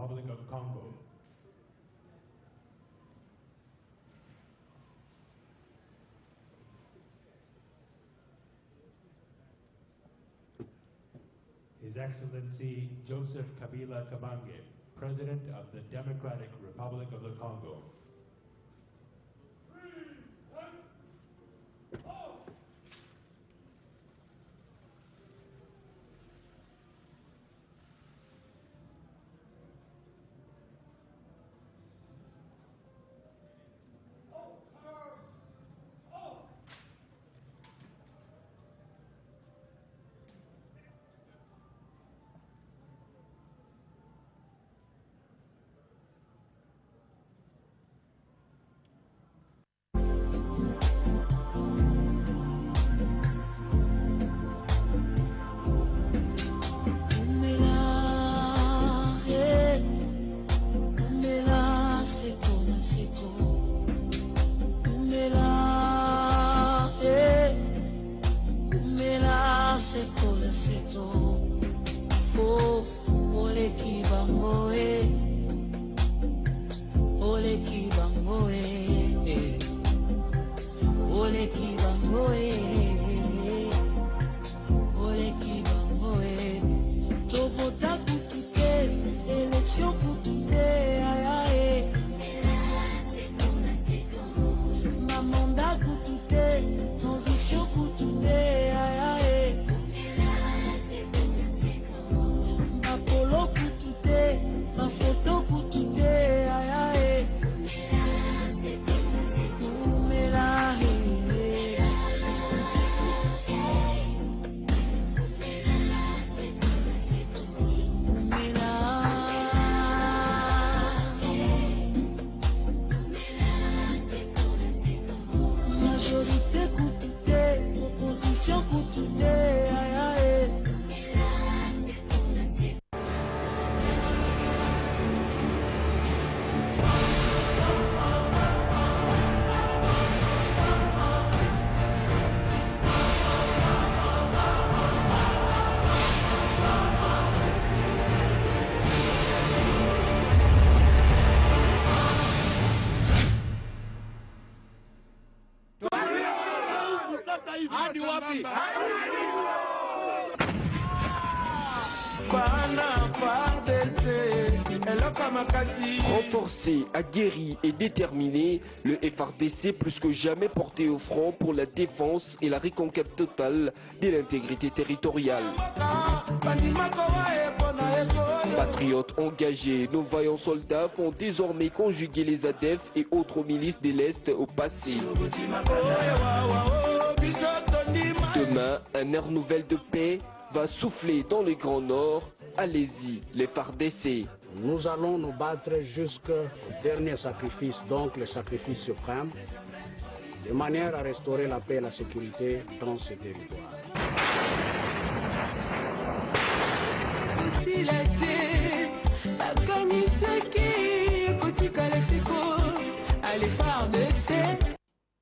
Republic of Congo. His Excellency Joseph Kabila Kabange, President of the Democratic Republic of the Congo. Renforcé, aguerri et déterminé, le FARDC plus que jamais porté au front pour la défense et la reconquête totale de l'intégrité territoriale. Patriotes engagés, nos vaillants soldats font désormais conjuguer les ADF et autres milices de l'Est au passé. Demain, un air nouvel de paix va souffler dans le Grand Nord. Allez-y, les FARDC. Nous allons nous battre jusqu'au dernier sacrifice, donc le sacrifice suprême, de manière à restaurer la paix et la sécurité dans ce territoire.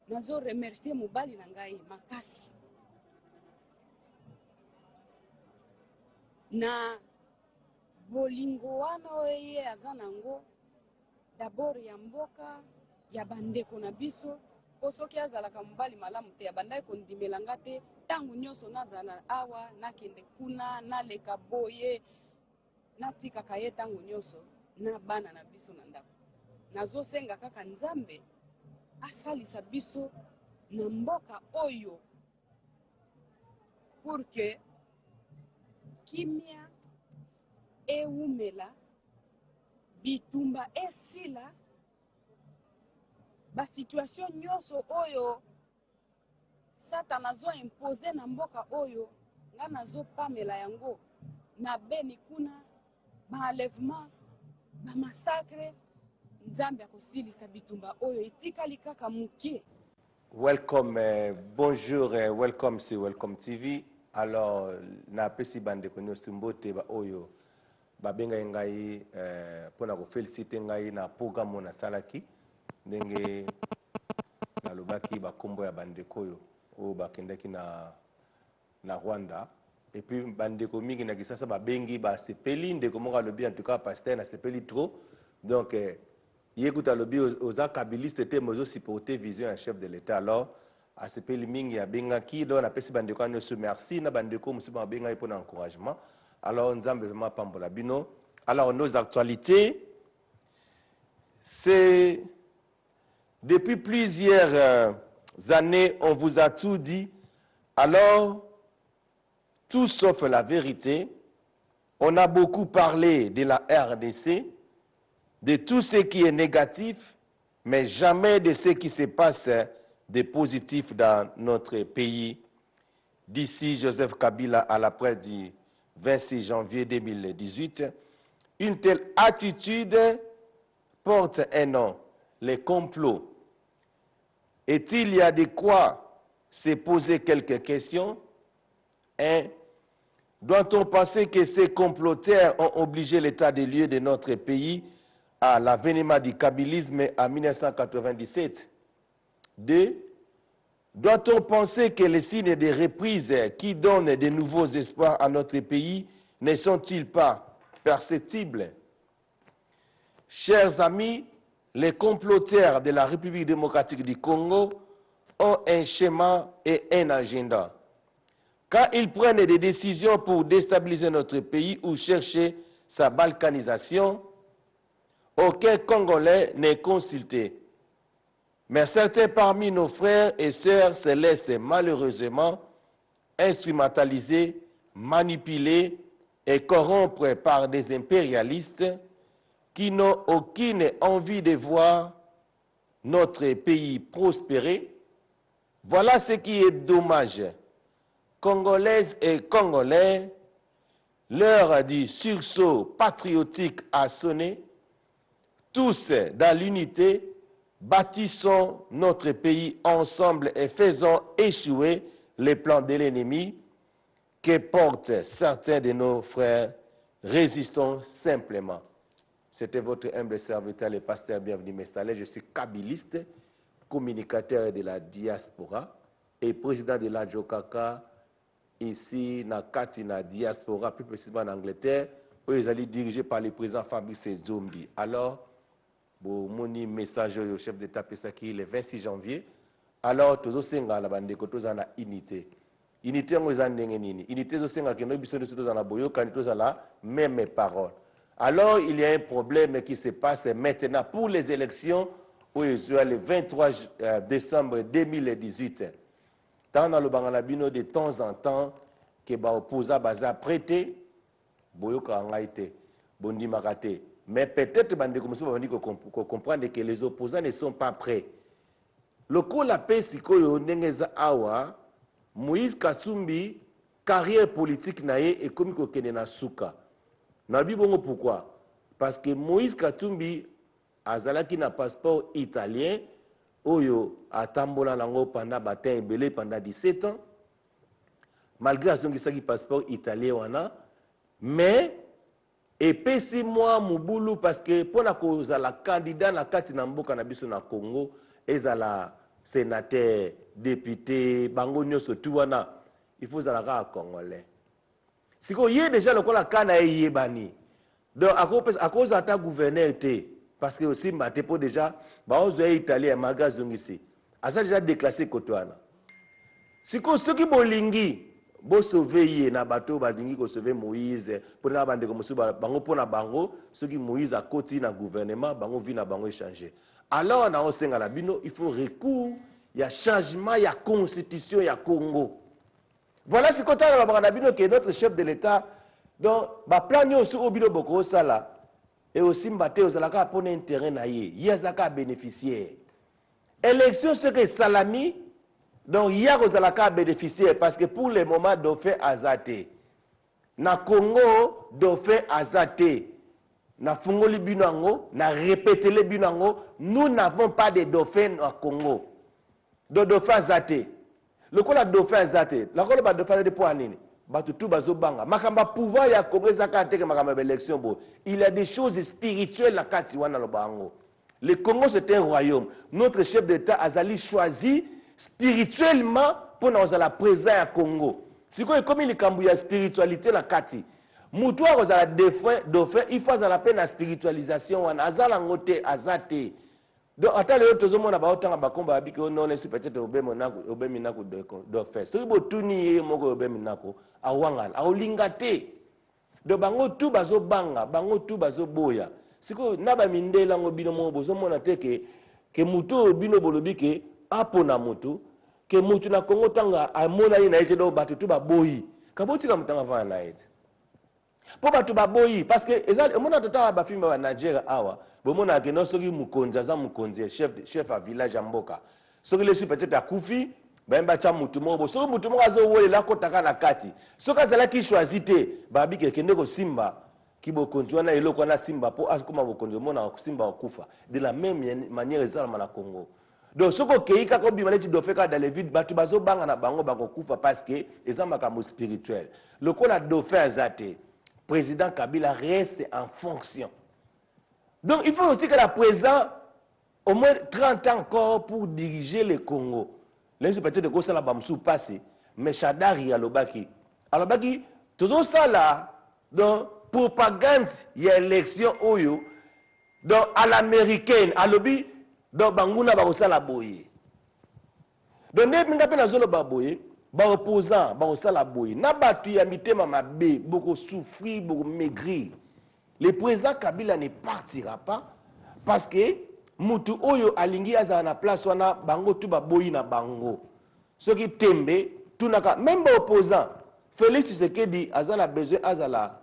Nous remercier Mobali Nangai Makasi. Na bolingo wana oye azanango d'abord ya mboka ya bandeko na biso posoki azalaka mobali malamu te ya bandai kondimelanga te tangu nyonso nazala awa nakende kuna naleka boye natikaka ye tangu nyonso na bana na biso na ndako nazosenga kaka Nzambe asalisa biso na mboka oyo pour que kimia eumela bitumba esila ba situation nyonso oyo Satana zo impose na mboka oyo nga nazo pamela yango na beni kuna ba enlèvement ba massacre Nzambe akosilisa bitumba oyo etikali kaka mukie. Welcome, bonjour, welcome sur Welcome TV. Alors, na pesi bande konyo simbote ba oyo ba benga ngai pona ko féliciter ngai na programme na salaki ndenge na lobaki ba kombo ya bande koyo o ba kendaki na Rwanda et puis bandeko mingi na kisasa babengi ba sepeli ndeko moko alobi en tout cas pasteur na sepeli trop donc yekuta alobi aux akabilistes te mozo supporter vision un chef de l'état alors a sepeli mingi abengaki donc na pesi bandeko nyonso merci na bandeko musu babenga pour encouragement alors nzambe vraiment pambola bino. Alors nos actualités c'est depuis plusieurs années on vous a tout dit, alors tout sauf la vérité. On a beaucoup parlé de la RDC, de tout ce qui est négatif, mais jamais de ce qui se passe de positif dans notre pays. D'ici Joseph Kabila à la presse du 26 janvier 2018, une telle attitude porte un nom, les complots. Est-il y a de quoi se poser quelques questions? Doit-on penser que ces comploteurs ont obligé l'état des lieux de notre pays à l'avènement du kabylisme en 1997? 2. Doit-on penser que les signes de reprise qui donnent de nouveaux espoirs à notre pays ne sont-ils pas perceptibles? Chers amis, les comploteurs de la République démocratique du Congo ont un schéma et un agenda. Quand ils prennent des décisions pour déstabiliser notre pays ou chercher sa balkanisation, aucun Congolais n'est consulté. Mais certains parmi nos frères et sœurs se laissent malheureusement instrumentaliser, manipuler et corrompre par des impérialistes qui n'ont aucune envie de voir notre pays prospérer. Voilà ce qui est dommage. Congolaises et Congolais, l'heure du sursaut patriotique a sonné. Tous dans l'unité, bâtissons notre pays ensemble et faisons échouer les plans de l'ennemi que portent certains de nos frères. Résistons simplement. C'était votre humble serviteur, le pasteur Bienvenu Messalé. Je suis kabiliste, communicateur de la diaspora et président de la Jokaka ici na kati na diaspora, plus précisément en Angleterre, où ils allaient dirigés par le président Fabrice Zombi. Alors, mon message au chef d'État Pesaki le 26 janvier. Alors, tous les gens la bande tous en unité. Unité on est en nini. Unité tous gens qui nous besoin de tous en aboyo quand tous la même parole. Alors, il y a un problème qui se passe maintenant pour les élections où il sera le 23 décembre 2018. Dans le Bangalabino, de temps en temps, que les opposants sont prêtés, mais peut-être qu'on comprendre que les opposants ne sont pas prêts. Le coup la paix, c'est que awa Moïse Kassumbi, carrière politique nae et comme que na suka. Nabi bongo pourquoi? Parce que Moïse Katumbi azalaki na passeport italien. Oyo atambola nango pendant batin ebele pendant 17 ans malgré azongisaki passeport italien wana mais epesi moi mubulu parce que pona kozala candidat na kati na mboka na biso na Congo ezala sénateur député bango nyonso tu wana il faut zalaka congolais siko ye déjà lokola kana yebani donc akoza ata gouverneur te. Parce que aussi, Matepo déjà, les Italiens, malgré Zongisi, a déjà déclassé Kotoana. Si ceux qui bolingi, bo sauver na bateau, badingi ko sauver Moïse, pour na bande comme bango pour na bango, ceux qui Moïse a côté na gouvernement, bango vi na bango échanger. Alors na osenga la bino, il faut recours, il y a changement, il y a constitution, il y a Congo. Voilà ce côté na bana bino que notre chef de l'État, donc ba plan yo sur obilo boko sala. Et aussi mbate ozalaka pour un terrain na ye yazaka bénéficiaire élection ce que salami donc ya ozalaka bénéficiaire parce que pour le moment dauphin azate na Congo dauphin azate na fungoli binango na répéter binango nous n'avons pas de dauphin au Congo do dauphin azate le ko la dauphin azate la ko le ba dauphin de pour nini. Makamba pouvoir ya Congo zakate makamba élection bo. Il y a des choses spirituelles la kati wana lobango. Le Congo c'est un royaume. Notre chef d'État Azali choisi spirituellement pour nous la présence à Congo. sikoyo ekomi likambo ya spiritualité na kati mutu akozala dauphin il faut azala mpe na spiritualisation wana aza nango te aza te donc ata lelo tozomona baotanga bakomba babiki onone si peut-être obemi nako dauphin soki botuni ye moko obemi nako awangana aolinga te donc bango tu bazobanga bango tu bazoboya sikoyo na bamindele yango bino moko bozomona te ke mutu oyo bino bolobi ke apona mutu ke mutu na Congo tanga amona ye na ye te do bato tu baboyi kabotika mutanga vana na ye te po bato baboyi parce que ezali omona totala bafilme ba Nigeria awa bomona ke no soki mukonzi aza mukonzi chef a village ya mboka soki lesu peut-être akufi bayemba tya mutu moko soki mutu moko azowolela akotaka na kati soki azalaki choisi te babiki ekende kosimba kibokonzi wana eloko wana simba po akoma bokonzi omona simba akufa de la même manière ezalama na Congo. Donc ce que kaka obima neti dauphin ka dans les vides bato bazobanga na bango bakokufa parce que eza makambo spirituel lokola dauphin azate président Kabila reste en fonction. Donc il faut aussi que la président au moins 30 ans encore pour diriger le Congo. Les peut-être de ça la bamsou passé mais Shadari alobaki toujours ça là donc propagande il y a élection oyo donc à l'américaine à lobby donc banguna bakosala boye donc nde nga pe nazolo baboye ba opposant bakosala boye na batu ya mitema mabe boko souffrir boko maigrir le président Kabila ne partira pas parce que mutu oyo alingi azala na place wana bango tu baboyi na bango soki tembe tunaka même ba opposant Félix Tshisekedi azala besoin azala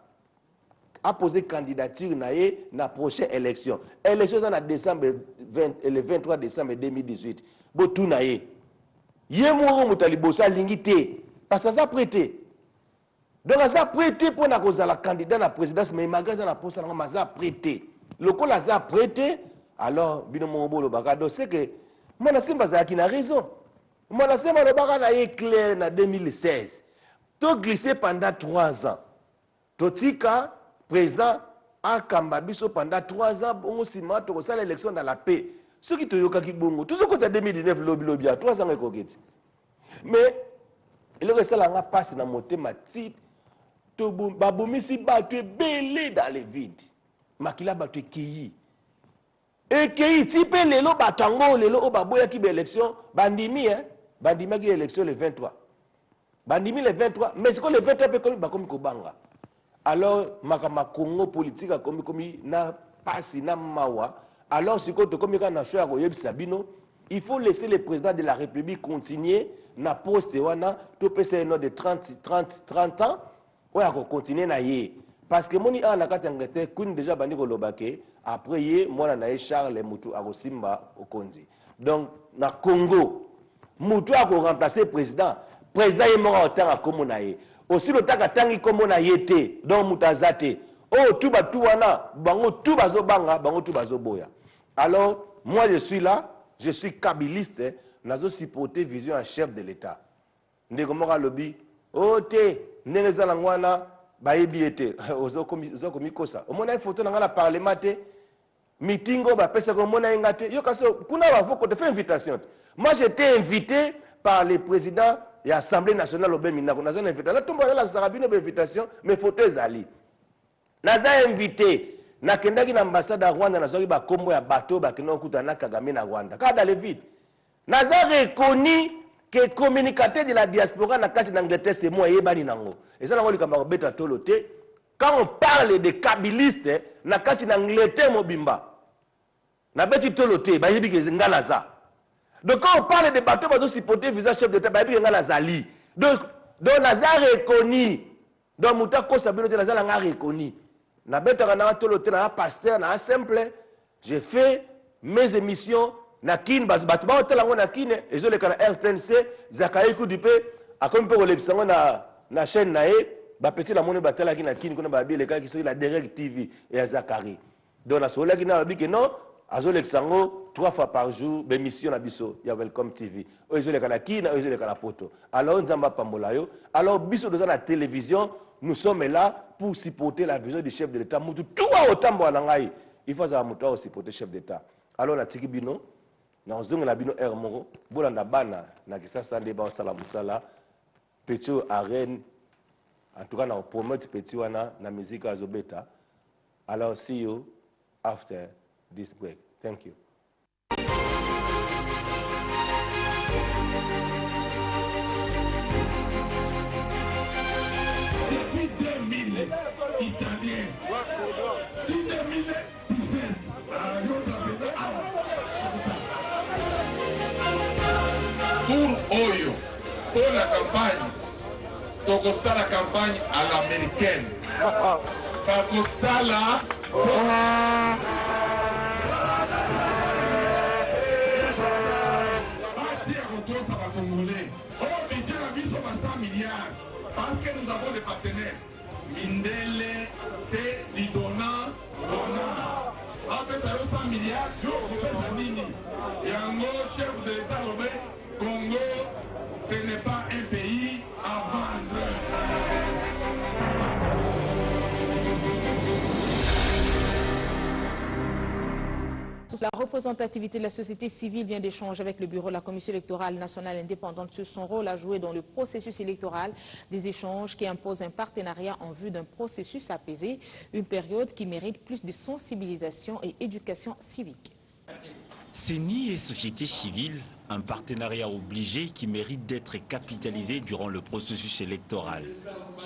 a posé candidature na ye na prochaine élection. Élection en décembre le 23 décembre 2018. Botou na ye. Ye moro mutali bosa lingité parce que ça prêté. Donc ça prêté pour na kozala candidat na présidence mais magasin na poste na maza prêté. Loko la za prêté alors bino mo lo bakado c'est que mona simba za ki na raison. Mona simba lo baka na ye clair na 2016. To glissé pendant 3 ans. Totika président a Kambabiso pendant 3 ans, on s'y met à l'élection dans la paix. Ce qui te yoka ki bongo, tout ce que tu as 2019 lobby 3 ans ekoketi. Mais il reste là nga passe na moté ma type to babomisi battu belé dans les vides. Makila battu kiyi. Et kiyi type lelo batango lelo o baboya ki be élection bandimi bandimi ki élection le 23. Bandimi le 23, mais c'est que le 23 pe komi ko banga. Alors makama Congo politique a komi na pasi na mawa alors si ko to komi ka na choix ko yebisa bino il faut laisser le président de la République continuer na poste wana to pesa no de 30 ans oya ko continuer na ye parce que moni ana kata ngete kun déjà bandi ko lobake après ye mona na Charles Mutu akosimba okonzi donc na Congo Mutu a ko remplacer président ye moko otanga komo na ye aussi le taka tangi komo na yete donc mutazate oh tout wana bango tout bazobanga bango tout bazoboya alors moi je suis là je suis kabiliste nazo supporter vision en chef de l'état ndeko moka lobby oh te ndenge za ngwana bayebi ete ozokomi kosa omona photo na ngala parlement te meetingo ba pesa ko mona ngate yo kaso kuna ba voko te faire invitation moi j'étais invité par le président et l'Assemblée nationale au Bénin, nous avons invité. Là, tout le monde a une invitation, mais faut que Zali. Nous avons invité. Nous avons invité l'ambassade de Rwanda, nous avons invité le bateau, nous avons invité Kagame na Rwanda. Quand dans le vide, nous avons reconnu que le communicateur de la diaspora n'a pas d'Angleterre, c'est moi, Yébani Nango. Et ça, nous avons dit que quand on parle de kabilistes, nous avons dit d'Angleterre, Mobimba. Nous avons dit Toloté, nous avons dit que Ngalaza. Donc quand on parle de bateaux, on doit supporter le visage chef d'État, il y a Zali. Donc Nazar reconnu. Donc Mouta Costa Binote Nazar l'a reconnu. Na beta na tolote na pasteur na simple. J'ai fait mes émissions na kin bateau ba hotel na kin et je le kana RTNC Zakaï Kudipe a comme pour l'élection na chaîne na ba petit la monnaie batela na kin kuna ba bi le cas qui sur la Direct TV et Zakari. Donc na sola qui na bi que non azo l'exango 3 fois par jour l'émission na biso ya Welcome TV ozo le kana kina ozo le kana poto alors nzamba pambola yo alors biso dans la télévision nous sommes là pour supporter la vision du chef de l'état mutu tout autant na ngai il faut ça mutu au supporter chef d'état alors na tiki bino na ozonga na bino moko bolanda bana na kisasa nde ba sala musala petit arène en tout cas na promote petit wana na musique azobeta. Alors see you after this break. Thank you. Depuis 2000, Italien. Si 2000, pour Oyo, pour la campagne, donc ça la campagne à l'américaine. Parce que ça là, parce que nous avons des partenaires. Mindele, c'est du donnant. Après ça, 100 milliards, et en gros, chef de l'État, Congo, ce n'est pas un pays à vendre. La représentativité de la société civile vient d'échanger avec le bureau de la Commission électorale nationale indépendante sur son rôle à jouer dans le processus électoral, des échanges qui imposent un partenariat en vue d'un processus apaisé, une période qui mérite plus de sensibilisation et éducation civique. CENI et société civile, un partenariat obligé qui mérite d'être capitalisé durant le processus électoral.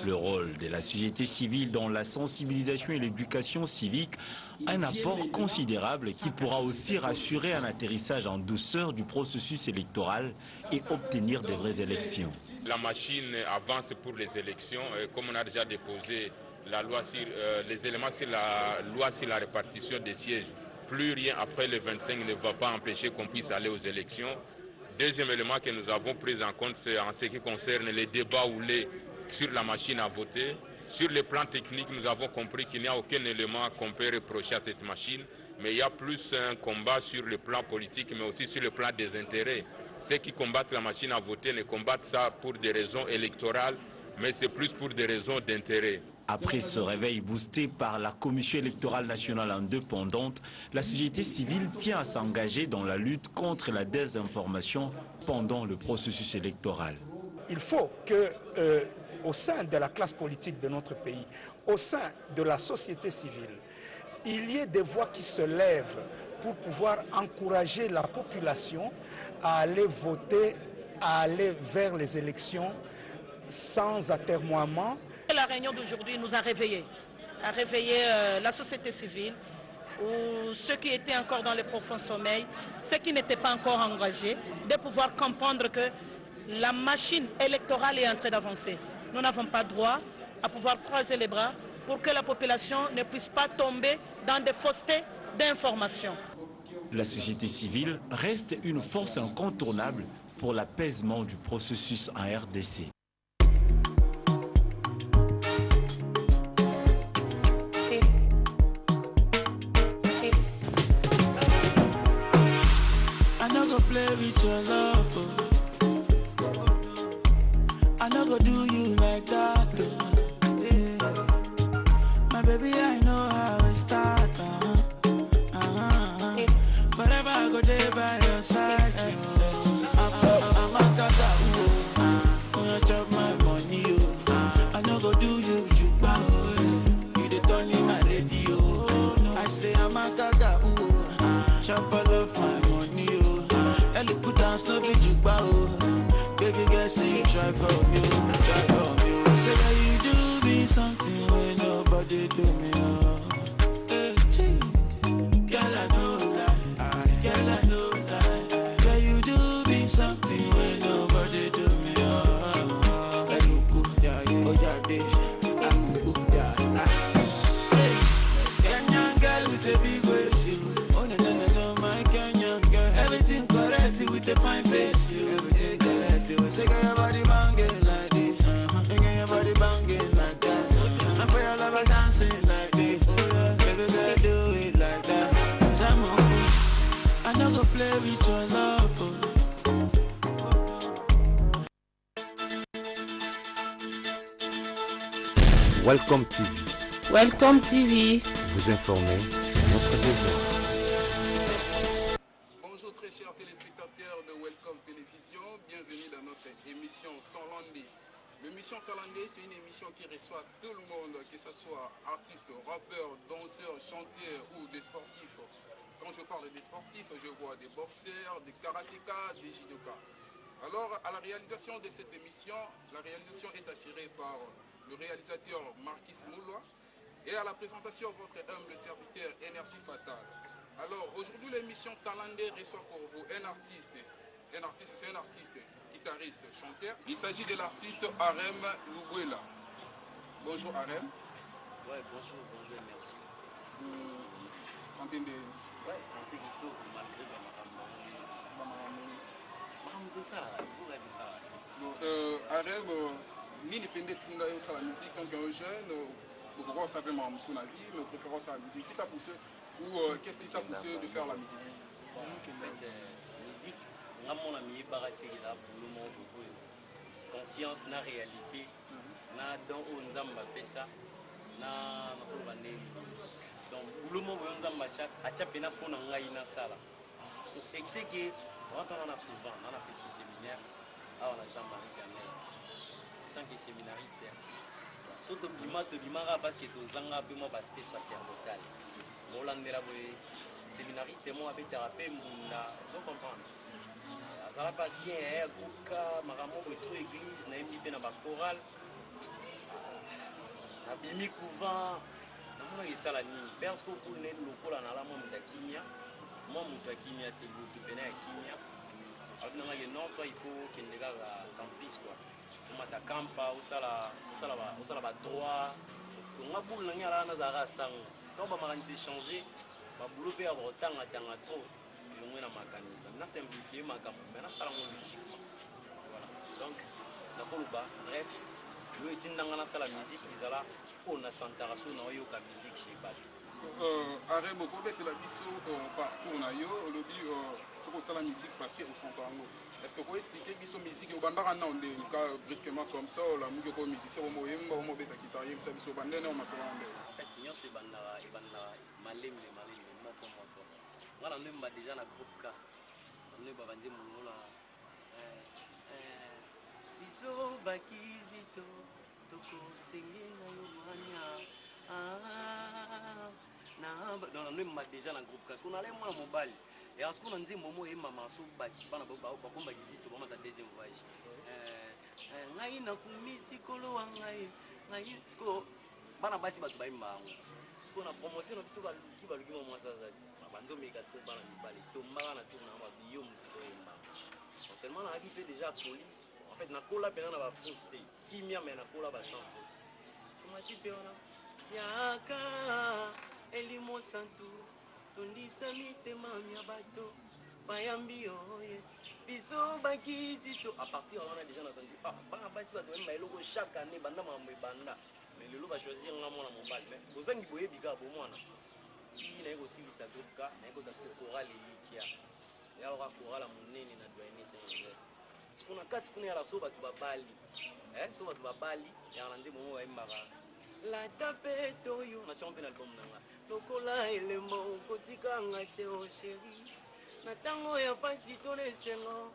Le rôle de la société civile dans la sensibilisation et l'éducation civique, un apport considérable qui pourra aussi rassurer un atterrissage en douceur du processus électoral et obtenir de vraies élections. La machine avance pour les élections, comme on a déjà déposé la loi sur, les éléments sur la loi sur la répartition des sièges. Plus rien après le 25 ne va pas empêcher qu'on puisse aller aux élections. Deuxième élément que nous avons pris en compte, c'est en ce qui concerne les débats sur la machine à voter. Sur le plan technique, nous avons compris qu'il n'y a aucun élément qu'on peut reprocher à cette machine, mais il y a plus un combat sur le plan politique, mais aussi sur le plan des intérêts. Ceux qui combattent la machine à voter ne combattent ça pour des raisons électorales, mais c'est plus pour des raisons d'intérêt. Après ce réveil boosté par la Commission électorale nationale indépendante, la société civile tient à s'engager dans la lutte contre la désinformation pendant le processus électoral. Il faut que, au sein de la classe politique de notre pays, au sein de la société civile, il y ait des voix qui se lèvent pour pouvoir encourager la population à aller voter, à aller vers les élections sans atermoiement. La réunion d'aujourd'hui nous a réveillés, la société civile, ou ceux qui étaient encore dans le profond sommeil, ceux qui n'étaient pas encore engagés, de pouvoir comprendre que la machine électorale est en train d'avancer. Nous n'avons pas droit à pouvoir croiser les bras pour que la population ne puisse pas tomber dans des faussetés d'informations. La société civile reste une force incontournable pour l'apaisement du processus en RDC. Play with your love, I no go do you like that, yeah. My baby, I know how it start, Forever I go there by your side, I'm a tata, you chop my money, I no go do you you the turn in my radio, I say I'm a tata, chop all of my money, put down, no be jukba, baby girl, say you try for me, Say that you do me something when nobody do me, hey, girl, I know lie, girl, I know lie. Yeah, you do me something when nobody do me, hey, look, yeah, oh, yeah, I'm good, yeah, say, Kenyan girl with a big waist, oh, no, my Kenyan girl, everything with a fine face, you everything correct. Say, girl, your body banging like this, girl, your body banging like that. And for your lover dancing like this, baby girl, do it like that. I no go play with your love. Welcome TV. Welcome TV. Vous informer, c'est notre devoir. Bonjour très chers téléspectateurs de Welcome Télévision, bienvenue dans notre émission Tolandi. L'émission Talandé, c'est une émission qui reçoit tout le monde, que ce soit artistes, rappeurs, danseurs, chanteurs ou des sportifs. Quand je parle des sportifs, je vois des boxeurs, des karatékas, des judokas. Alors, à la réalisation de cette émission, la réalisation est assurée par le réalisateur Marquis Moulois et à la présentation, votre humble serviteur Énergie Fatale. Alors, aujourd'hui, l'émission Talandé reçoit pour vous un artiste, c'est un artiste, guitariste, chanteur. Il s'agit de l'artiste Arem Luguela. Bonjour Arem. Ouais, bonjour, merci. Santé de... Ouais, santé du tout, malgré Arem, ni dépendait de la musique quand on est jeune, pourquoi on savait ma musique, nos préférences à la musique, qui t'a poussé ou qu'est-ce qui t'a poussé de faire la musique? Musique, mon ami Baratéla, pour le monde, conscience, na réalité, na dans on zamba pesa, na donc pour le monde on zamba chat, a chapena pour n'engaina sala. Excès que on a couvent, on a petit séminaire, on a Jean-Marie Gamel, en tant que séminariste. Surtout Bimara parce que tu zanga peu moi parce que sacerdotal. Molandela boy séminariste moi avec thérapeute munda, vous comprenez. Ça va passer groupe maramo boy trop église na MDP na ba chorale. Na bimi couvent, na mona isala ni parce que pour ne lokola na la mo mutakimia, moi mutakimia te lutu pena ya kimia. Alors non toi il faut qu'il ne gars campus quoi. Mata campa usala ba droit nga boule na ngala na zara sang to ba maranti changer ba boulot pe avoir tanga trop et on na mécanisme na simplifier makambo mais na sala mo logiquement voilà donc na koluba bref le tindanga na sala musique izala on a santaraso na yo ka musique chez Bali arrêt beaucoup bête la biso parcours na yo lobby sur sala musique parce que au santango. Est-ce que vous pouvez expliquer que la musique est brusquement comme ça, la musique est musicien, on est guitariste, on est bandé, on est en fait, il y a ce bandara, malem, moi, on est déjà dans le groupe K. On est bandé, on est Biso bakizito, toko sengena yomania. Non, on est déjà dans le groupe K. Parce qu'on allait moi à Mobile. Et à ce qu'on dit, Momo et Maman sont bâtis, pas de visite, on va dans le deuxième voyage. Ngai na kumisikolo wangai, ngai sko bana basi batu baimba. Sko na promotion na biso baluki mo mwasa zati. Banzo meka sko bana mibali. Tomba na tourna ba biyo mto imba. Tellement na habité déjà colite. En fait na kola pena na ba fausseté. Kimia mais na kola ba sans fausseté. Comment tu fais ona? Yaka elimo santu. Tondisa mitema mia bato bayambi oye biso bakizito à partir on a déjà na senti bana basi bato même eloko chaque année banda mambo banda mais lelo ba choisir nga mona mobile mais bozangi boye bika bo mwana ti na eko silisa doka na eko parce que chorale likia ya ora chorale monene na doyene c'est ce qu'on a quatre kuna la so bato babali so bato babali ya nande momo wa imbara la tapeto yo na champion album nanga lokola elemo kotika ngate o chéri na tango ya pasi tone sengo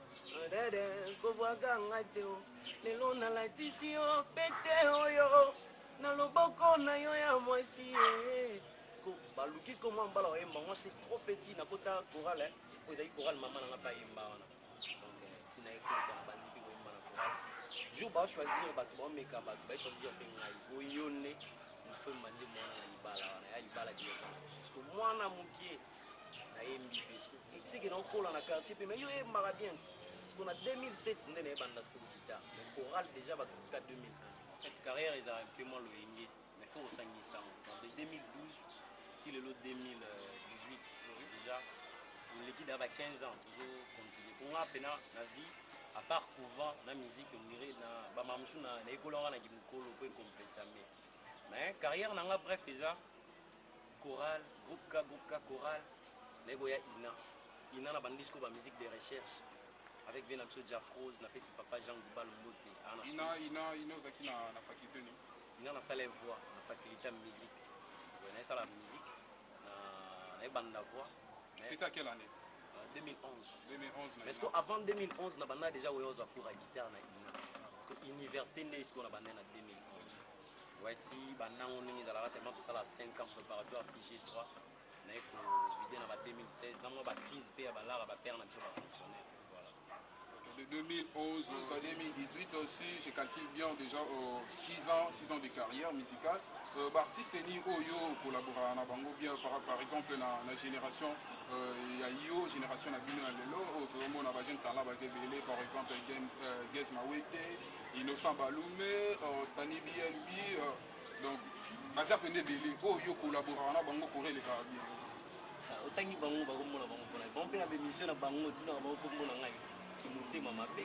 dede ko bwaga ngate o lelo na latisi o pete oyo na loboko na yo ya mwasi sko baluki sko moi mbala o yemba moi j'étais trop petit na kota chorale ezali chorale mama na ngapa yemba wana donc tina ekota bandi pe yemba na chorale jour ba choisir bato ba meka bato ba choisir pe ngai oyone faut demander mwana na libala wana ya libala direct parce que mwana mukie na yembi parce que c'est que dans kola na quartier pe mais yo yemba bien parce qu'on a 2007 ndene banda school guitare mais chorale déjà ba ka 2001 en fait carrière ils a un peu moins le yenge mais faut sangisa de 2012 si le lot 2018 déjà l'équipe d'ava 15 ans toujours continuer pour moi pena na vie à part couvent na musique on dirait na ba mamchu na école wana ki mukolo pe complètement. Mais carrière nanga bref déjà chorale groupe K chorale les boya ina na bandisco ba musique de recherche avec Benamso Jafrose na pesi papa Jean Goubal Moté ana ina zaki na faculté ni ina na salle voix na faculté de musique on a ça la musique na banda voix c'était à quelle année 2011 mais est-ce qu'avant 2011 na banda déjà oyoza pour la guitare na ina parce université nde esiko na bande na 2011 wati bandango ndenge ezalaka tellement kosala 5 ans préparatoire ti G3 naye kovide na ba 2016 nango bacrise mpe ya balara bapere na biso bafonctionnaire. De 2011 à 2018 aussi, je calcule bien déjà 6 ans de carrière musicale. Artiste ni Oyo collabora na bango bien par exemple na génération ya yo génération na bino lelo autre monde na jeune talent basé belé par exemple Gez Mawete, Innocent Balume, Stani BNB donc bazar pende belé Oyo collabora na bango pour les bien. Otangi bango bakomona bango pona bon pe na émission na bango tina bango komona ngai motema mabe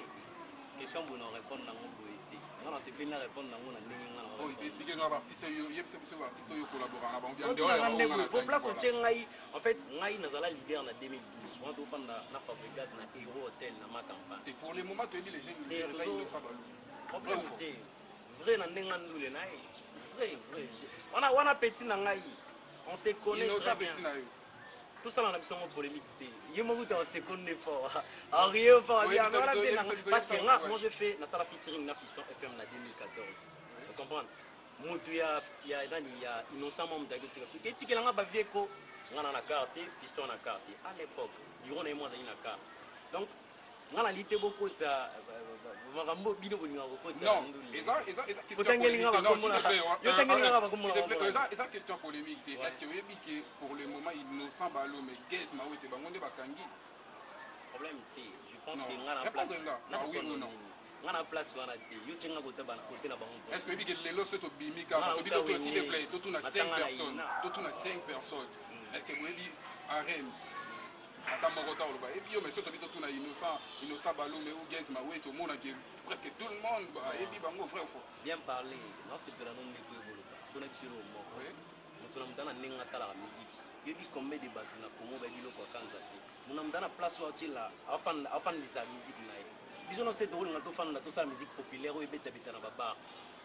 question bona répondre nango boete ngana se plein na répondre nango na ndenge ngana oh expliquer nous artiste yo yebse biso artiste yo collaborer na bango bien dehors pour place on tient ngai en fait ngai nazala leader na 2012 on to fanda na Fabregas na Hero Hotel na ma campagne et pour le moment tu dis les jeunes leaders ça ils savent problème vrai na ndenge ndule na vrai wana petit na ngai on se connaît très bien tout ça dans la polémique. Il m'a dit on se connaît pas. Rien pas. Parce que moi je fais na sala featuring na Fiston FM na 2014. Vous comprenez? Mutu ya innocent membre d'agriculture. Que tiki langa ba vieko ngana na carte, Fiston na carte. À l'époque, durant les mois na carte. Donc ngana lité beaucoup za makambo bino bolinga kokota. Non, eza question polémique. Eza question polémique. Est-ce que vous avez que pour le moment Innocent Balo mais Gez Mawete bango nde bakangi? Problème je pense que ngana place. Oui ou non? Ngana place wana te. Yo tsenga kota bana côté na bango. Est-ce que que lelo soto bimika ko bito to s'il te plaît, tout na 5 personnes. Tout na 5 personnes. Est-ce que vous avez arène et puis mais surtout tout na innocent Balume ou Gez Mawete au monde presque tout le monde et puis bango frère fort bien parler non c'est pour la non de bolo parce qu'on est sur le mot on a mdana ninga sala la musique et puis combien de bateaux na komo ba bilo kwa kanza te on a mdana place wa tila afan lisa musique na biso no c'était drôle na to fan na to sa musique populaire ou beta beta na baba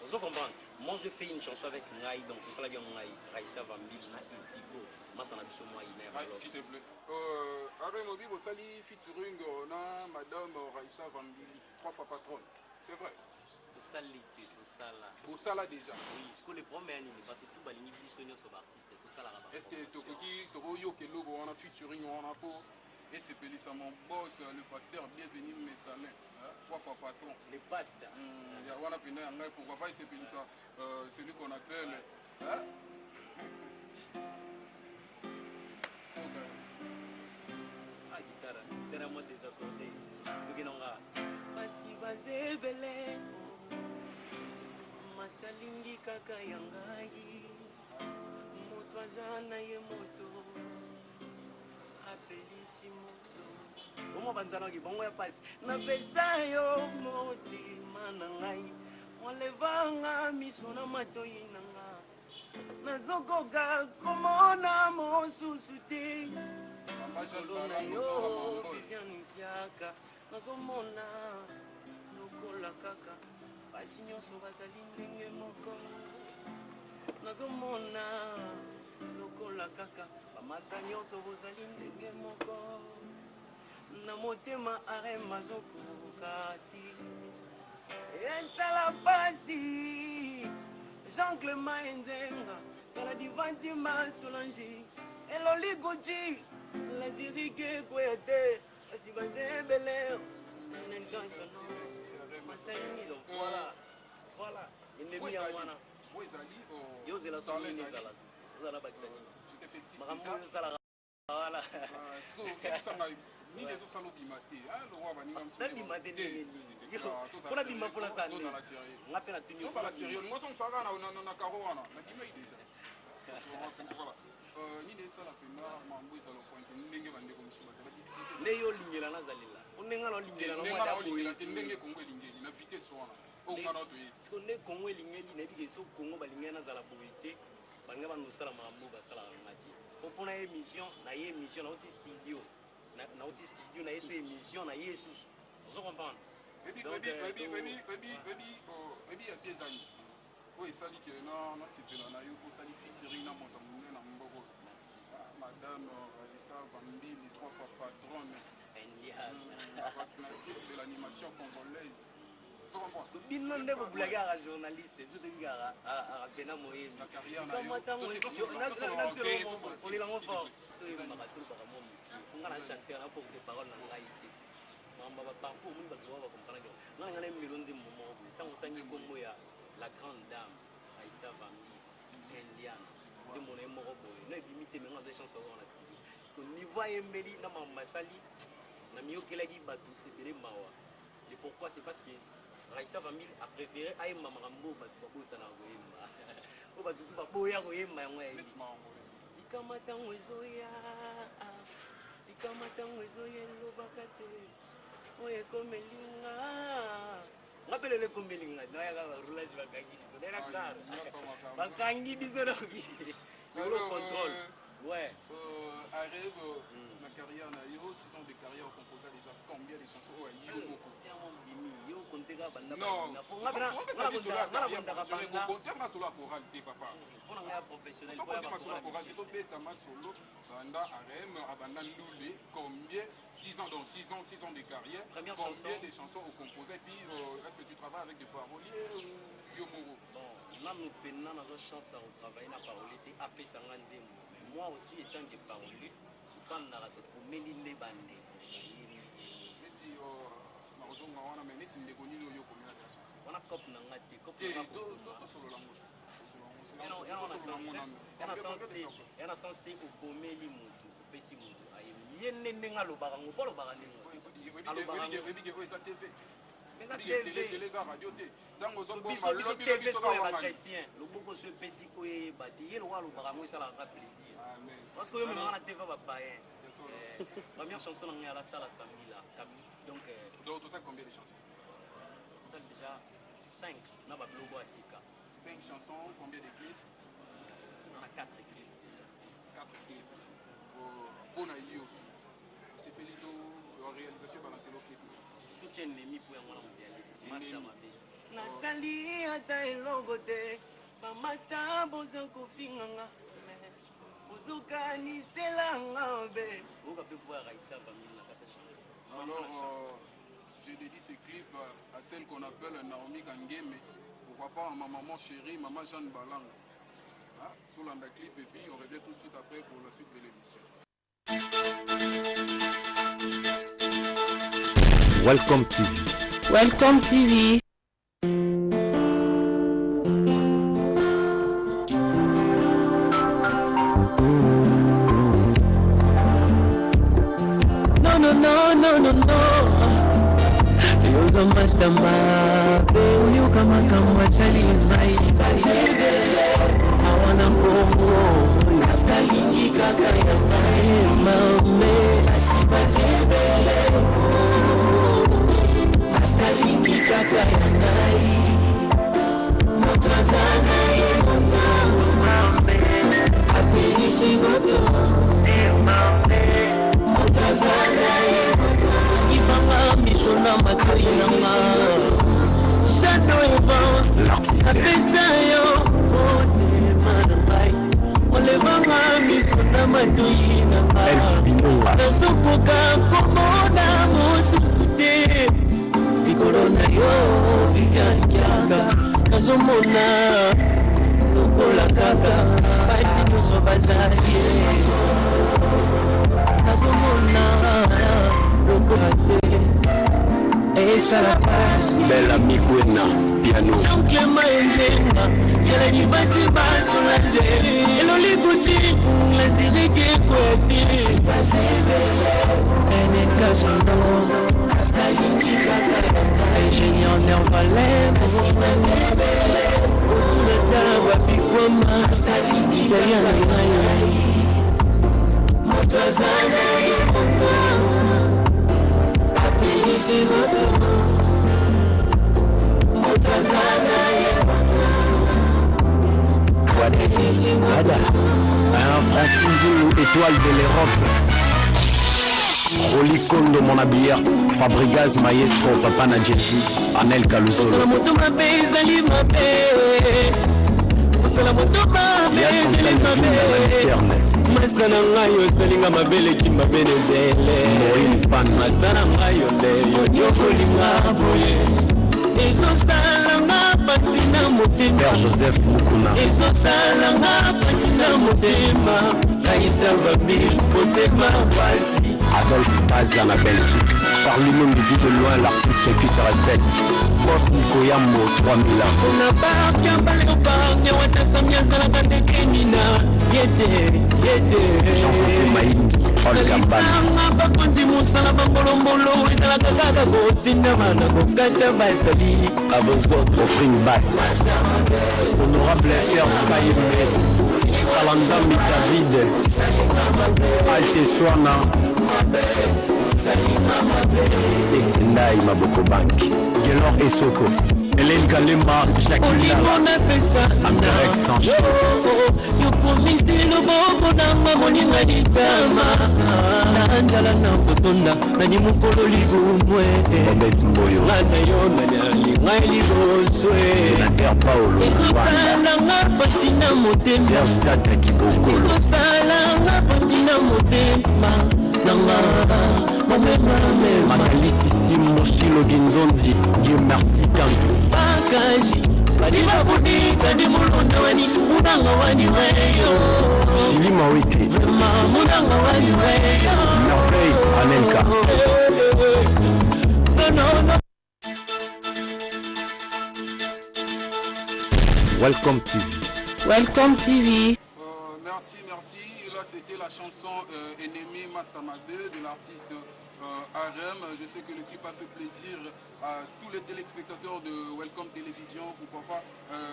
vous comprenez moi je fais une chanson avec Ngai donc tout ça la bien Ngai Raissa Vambi na Itigo masana biso moi ina s'il te plaît Arrêt Mobi Bosali featuring na madame Raissa Vambi 3 fois patronne c'est vrai tout ça l'été tout ça là Bosala déjà oui ce que les premiers années pas tout balingi biso nyonso ba artiste tout ça là est-ce que tokoki yo ke logo wana featuring wana po et c'est Pélissa mon boss le pasteur bienvenue Messalin 3 fois patron les pasteur il y a wana pena ngai pourquoi pas c'est Pélissa celui qu'on appelle guitare moi désaccordé tukinonga basi bazebele mastalingi kaka yangai moto azana ye moto apelisi moto omo banzanaki bongo ya pasi napesa yo motima na ngai olevanga miso na matoi na nga nazokoka komona mosusu te vivianikiaka nazomona lokola kaka basi nyonso bazali ndenge moko nazomona lokola kaka bamasta nyonso bozali ndenge moko na motema arema zokoka ti esala pasi Jean Clément Enzenga kala divantima Solange eloli gucci la zirike kwete asi bazebele voilà ennemi ya wana yo zela soni zala zala bakisani je te félicite makambo zala voilà ni les autres salons d'imate le roi va ninga msou d'imate ni pour la bimba pour la santé on appelle la tenue pour la sérieux moi son saga na karo wana na kimai déjà voilà ni des sala pena mambo izalo point ndenge bande ko msuma za difficulté ne yo lingela na zalila unenga lo lingela no mwa lingela ndenge kongo lingeli na vitesse wana o ngana to yi siko ne kongo lingeli na bige so kongo balingena zala boité banga ba nosala mambo basala match opona émission na auti studio na auti studio na yeso émission na yesu vous comprenez baby ya piezani oyo esali ke na sepela na yo kosali featuring na moto monene na mboko madame Raissa Vambi les 3 fois patronne vaccinatrice de l'animation congolaise bino nde bobulaki aka journaliste biso toyiki aka pena moyembi olilango fort toyembaka tolobaka mo moki nga na chanteur na porte parole na ngai te mamba baparcours moni bato bao bakomprendre nga nga na emelo nzembo moko boye ntango otangi kombo ya la grande dame Aïssa Vambi indiana nzembo na ye moko boye no ebimi te menga aza chance oko na studio parce que niveau ayembeli na mamba asali na miyokelaki bato ebele mawa et pourquoi c'est parce que Aïssa Vambi a préféré ayemba makambo bato babosana koyemba o bato tu baboya koyemba yango ya likama ntango ezoya likama ntango ezoya elobaka te oyo ekomelinga nga pelele ekomelinga nayaka baroulage bakangi biso nena kara bakangi biso noki yolo contrôle ouais arrive ma carrière na yo 6 ans de carrière composé déjà combien de chansons au yo beaucoup yo konteka banda non nga na solo choralité papa pona nga professionnel pour nga solo choralité to beta ma solo banda RM abanda lule combien 6 ans donc 6 ans de carrière combien de chansons au composé puis est-ce que tu travailles avec des paroliers ou yo moro bon nanu penna na chance à travailler na parolier apesa nga nzembo moi aussi étant des paroliers fan na rato komeli nde bande neti na ozonga wana mais neti ndeko nini oyo komela la chanson wana cop na nga te cop na to solo la ngoti yana sens te okomeli mutu opesi mutu ayemi ye nde ndenge alobaka ngo mpo alobaka ndenge eza tv télé eza radio te ntango ozobachrétien loboko so epesi oyeba te ye lokwa alobaka ngo esalaka plaisir parce que oyo memanga na tv bapayen première chanson na ngai alasala samila donc total combien de chansons total déjà 5 na babiloko ya sika 5 chansons combien de clips on a 4 clips 4 clips mpona yo osepeli to réalisation balancelo clip tout ennemi po yango na modialeti master mabe nasali ata elongo te bamaster boza kofinganga ozokaniselanga be oka mpe voir Aïssa Vambi na kata alors je dédie ce clip à celle qu'on appelle Naomi Kangeme pourquoi pas ma maman chérie maman Jeanne Balanga tout l'anda clip et puis on revient tout de suite après pour la suite de l'émission. Welcome TV. Welcome TV. No. You're the master man. You come and come watch a little fight. I wanna go home. After you got your time, mama. After you got your time, Motrazana, mama. I finish you, mama. Motrazana. Ibanga misona matoina ma Shadow evans Apesa yo Ode manabai Ole banga misona matoina ma Nazukuka kumona mususude Bikorona yo Viviankiaka Kazomona Lukola kaka Baiti nuso bazaye Kazomona Belle amie Gwena, piano. Jean-Clément Enzenga, y'a la bâti basse la gélée. Et l'oli boutique, la série qui est couette. Elle est cachée dans ingénieur Nervalais. Le tabac piquoma, derrière la graille. Motazana et Motazana. Étoile de l'Europe. Roli Kondo, mon habilleur. Fabregas, Maestro, Papa Nadjeti, Anel Kaluzolo. Masana ngayo selinga mabele kimba benedele Moin pan masana ngayo leyo nyokolinga boye Père Joseph Mukuna. Adolphe Paz dans la Belgique. Charlie Mendy de loin, l'artiste qui se respecte. Boss Nikoyamo, 3000 ans. Jean-José Maïngi, Olga Mbani. À vos autres, offrine basse. Honorable Père Bayembe. Salandami David. Alte Swana. Ndai Maboko Bank. Gelor Esoko. Hélène Kalema, Jacqueline Amberek Sancho. Robert Mboyo. Sénateur Paolo Père Stade Kibokolo. Makalisi Simo Shilo Ginzondi. Dieu merci Kanto. Chili Mawike. Merveille Anelka. Welcome TV. Welcome TV. Merci. Et là, c'était la chanson Ennemi Mastamade de l'artiste Harem. Je sais que le clip a fait plaisir à tous les téléspectateurs de Welcome Télévision, pourquoi pas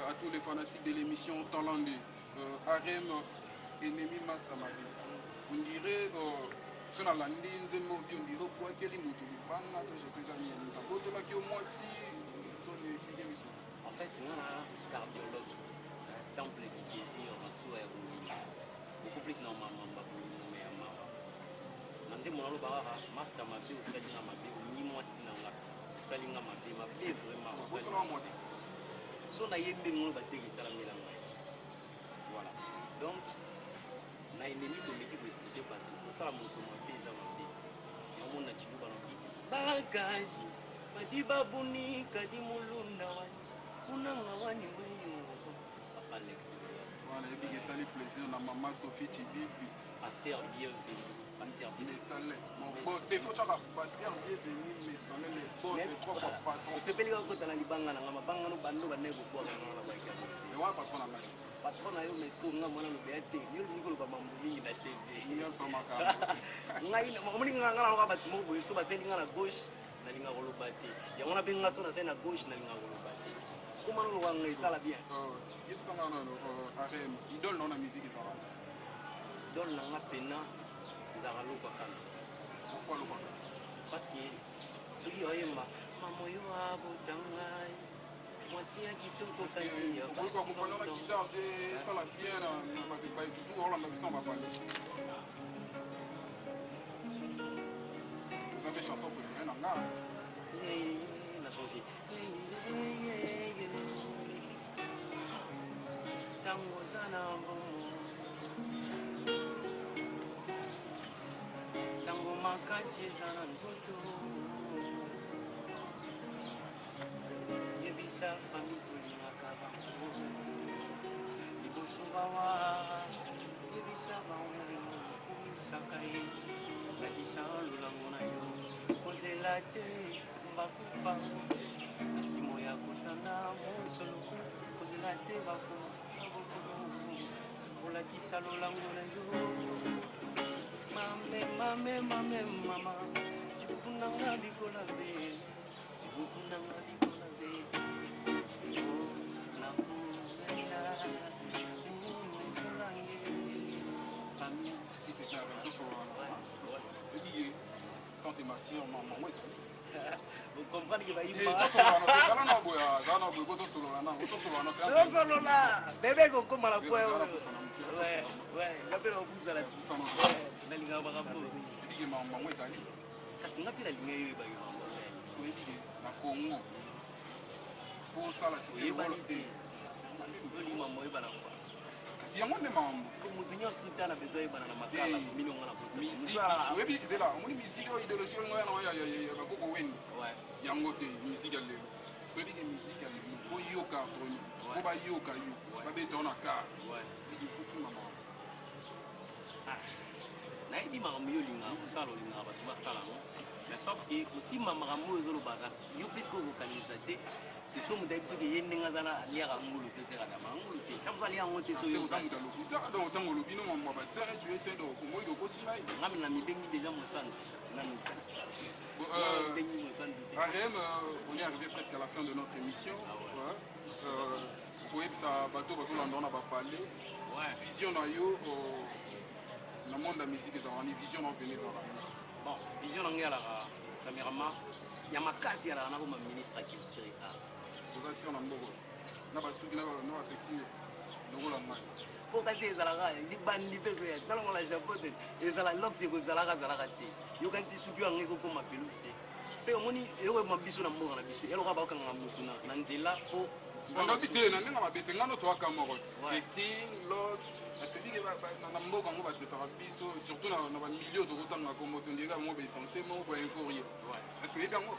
à tous les fanatiques de l'émission Talandé. Harem, Ennemi Mastamade. On dirait, sur la landing, on dirait quoi qu'il y ait en fait, c'est un cardiologue, temple du désir, beaucoup plus normalement. Je suis un master mabe au salinga mabe ni mwasi nanga salinga mabe vraiment salinga so na yembe mo ba tekisa la melanga voilà donc na ennemi to meki ko expliquer partout pour ça mon mabe za mabe ya mona chiluba noki bagage madiba buni kadi mulunda wani unanga wani weyo papa Alex voilà et bien ça les plaisir na maman Sophie Chibi Pasteur bienvenue. Pasteur bienvenue. Mon boss, il faut que Pasteur bienvenue, mais ça les boss, c'est trois fois patron. C'est pas les gars qui ont la banga, la banga no bando ba nego kwa na ba ka. Et wa patron na mai. Patron na yo mais ko nga mwana no be ate, yo ni ko ba mambo mingi na TV. Ni so maka. Ngai mo muli nga ngala ko ba mo bo so ba sendi nga na gauche na linga ko lo bate. Ya mona be nga so na sena gauche na linga ko lo bate. Comment nous va ngai sala bien. Il sanga no arem, idole non na musique ça. Idole na nga pena zara loba kanta. Pourquoi loba? Parce que soki oyemba mamoyo abotangai mwasi ya kitoko kati ya basi ko ko na guitare de sala bien na ba ba tout Hollande bi son ba pas. Vous avez chanson préférée na nga? Na changé. Tango sana tango makasi ezana nzoto yebisa fami tolingaka bango liboso bawa yebisa bango komisaka ye lakisa lolango na yo kozela te bakufa nasimo ya kotanda mosolo kozela te bakoma olakisa lolango na yo mama chikunanga bikola be chikunanga bikola be na kuela solange famille si tu fais un peu sur le dit sans tes martyrs maman moi ça vous comprenez que va y bébé koko mala kwa ouais ngapela kuza la kusana na linga baka po dige mama moi ça kasi ngapela linga yewe ba mama so dige na Congo pour ça la citoyenneté ngoli mama yeba na kwa kasi yango ne mama so mutu nyos tutana besoin bana na makala mino ngana po musique webi zela omoni musique o idéologie ngo yana ya bakoko weni ouais yango te musique ya lelo soki ke musique oyoka toni po bayoka yo babeta na car il faut simama nayebi makambo yo olingaka kosala olingaka bato basala ngo mais sauf ke kosimba makambo oyo ezolobaka yo puiske okokanisa te so moto ayebi soki ye ndenge aza aliaka ngulu te ezekaka mangulu te ntango alia yango te soza moto alobi donc ntango olobi no mambo basere tu essaie de kongoyi kokosimba ye ngami na mibengi déjà mosando nanu Arem, on est arrivé presque à la fin de notre émission. Oui, ça bateau parce qu'on a parlé. Vision na yo le monde de la musique est en vision en Venezuela. Bon, vision en la caméraman. Il y a ma casse à la ministre qui tire à. Vous assurez en Ambogo. Na ba souki na affecté. Nous la main. Pour casser les alagas, les bandits peuvent dans la Japon et ça la lox et vous alagas alagate. Yo kan si souki en ego comme peluste. Pe omoni yo ma biso na mboka na biso. Elo ka ba kanga mutu na nzela po on habite na nga mabete ngano to aka morot. Exil, lot, parce que bige na mboka ngo ba traiter biso surtout na ba milieu de rotanga comme to ndika mo ba essentiellement ko informer. Est-ce que bien ngo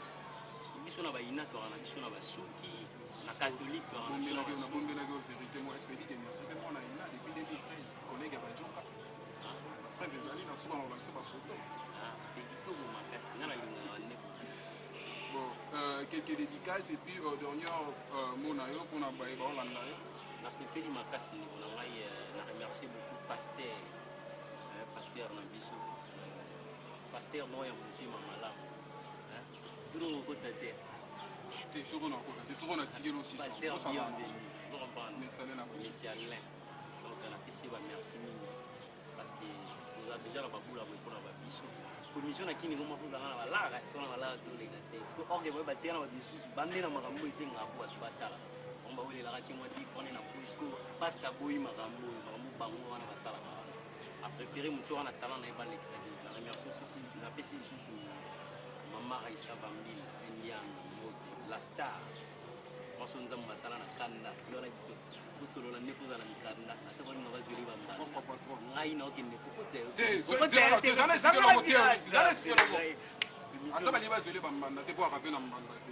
biso na ba ina to na biso na ba souki na catholique to na bombe na vérité moi est-ce que bige vraiment na ina depuis 2013 collègue ba joka. Après des années na souvent on va se ba photo. Bon, quelques dédicaces et puis dernier mot na yo pour na ba ba Hollande. Na sepeli makasi na ngai na remercier beaucoup pasteur na biso. Pasteur no ya mutima malamu. Turo ko tate. Te turo na ko tate, turo na tigelo aussi. Pasteur bienvenu. Mais ça n'est pas monsieur Alain. Donc na pisi ba merci mini parce que nous a déjà la babula pour la biso. Commission na kini ngoma fuza ngana balaga sona balaga to le gate siko orge boy batena ba bisusu bande na makambo isenga po atu batala omba wele la kati moi di fone na puisco pasta boy makambo bango wana basala a préféré mutu wana talent na ba l'exali la remercie aussi na pesi susu mama Raisa Bambi Indian la star moso nzamba basala na kanda lola biso solo la nefuza na mikanda ata bali na bazuri bamba ngai na okende kokote ata bali bazole bambanda te po akape na mbanda te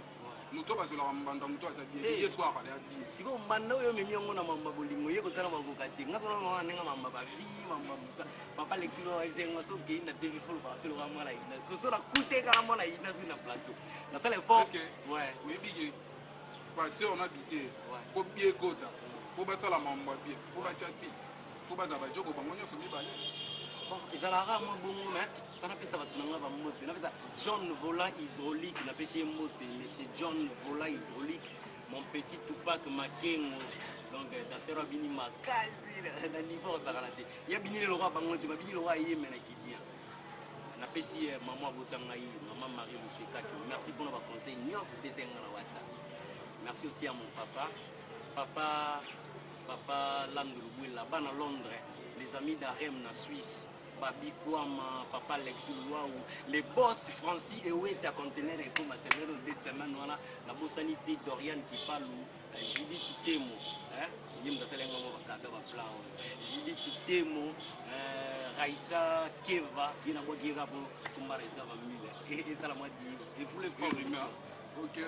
moto bazola bambanda moto azabi yesu akale adini siko mbanda oyo memi yango na mamba bolingo ye kotala makoka te nga sona na nenga mamba bavi mamba musa papa lexino aizenga so ke na devi folo ba pelo ka mala ina siko so na kuteka na mala ina sur na plateau na sala fort ouais oui bige parce on habité ko bien kota pour basala mamba bien pour bachapi pour bazaba joko bango nyoso mibale bon ezalaka mo bongo mais ça na pesa batunanga ba mote na pesa John Volant hydraulique na pesa mote mais c'est John Volant hydraulique mon petit Tupac Makengo donc dasera bini makazi na niveau ça kana te ya bini le roi bango te ba bini le roi yeme na kidia na pesa maman botanga yi maman Marie Musweka merci pour nos conseils nyos desenga na WhatsApp merci aussi à mon papa Landrouboui là-bas à Londres, les amis d'Arem en Suisse, Babi Kouama, papa Lex Loua, les boss Francis et Oueta conteneur et comme à ces deux semaines, voilà, la bossanité d'Oriane qui parle, Judith Temo, Judith Raissa Keva, il y a un peu de et ça la moitié, et vous le faites. Ok,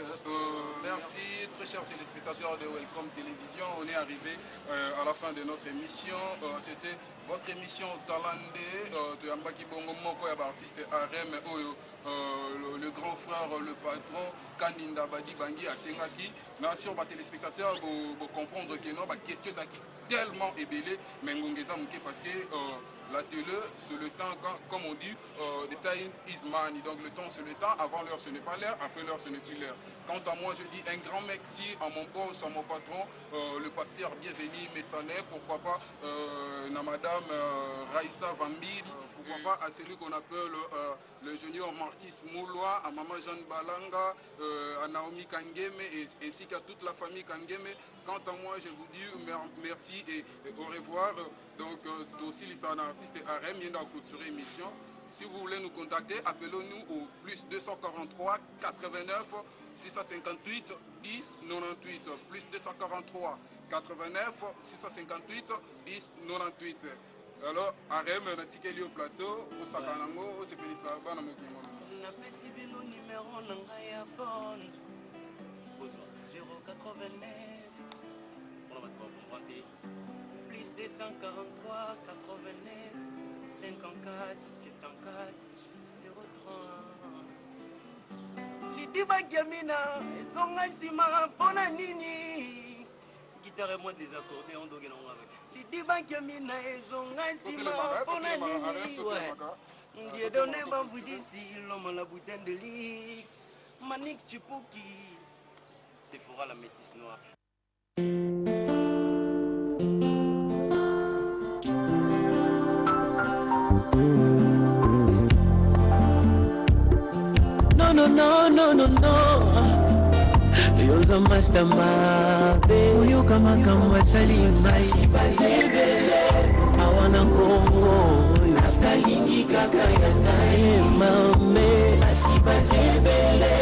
merci très chers téléspectateurs de Welcome Télévision. On est arrivé à la fin de notre émission. C'était votre émission Talandé de Ambaki Bongo Moko et artiste Arem Oyo, le grand frère, le patron Kaninda Badi Bangi à Sengaki. Merci aux téléspectateurs pour comprendre que nos questions sont tellement ébellées, mais parce que la télé, c'est le temps, comme on dit, the time is money. Donc le temps, c'est le temps. Avant l'heure, ce n'est pas l'heure. Après l'heure, ce n'est plus l'heure. Quant à moi, je dis un grand merci à mon boss, à mon patron, le pasteur bienvenu, Messané, pourquoi pas, à madame Raissa Vambili, pourquoi pas à celui qu'on appelle le junior Marquis Moulois, à maman Jeanne Balanga, à Naomi Kangeme, ainsi qu'à toute la famille Kangeme. Quant à moi, je vous dis merci et au revoir. Donc, aussi, les artistes Arem, il y a une culture émission. Si vous voulez nous contacter, appelez-nous au plus 243 89 658 10 98. Plus 243 89 658 10 98. Alors, Arem, on a ticket au plateau, au Sakanango, au Sepelisa, Bana Mokumo. On a numéro 243 89 54 74 030. Lidiba Gamina, Zonga Sima, Pona Nini. Guitare moi désaccordé, on doit gagner avec. Lidiba Gamina, Zonga Sima, Pona Nini. Ouais. Dieu donné bambou d'ici, l'homme à la bouteille de l'X. Manix Chipuki. C'est Fora la métisse noire. No. Yoza master mabe. Uyu kama salimai. Awana kongo. Naftalini kaka ya nae mame. Asibazebele.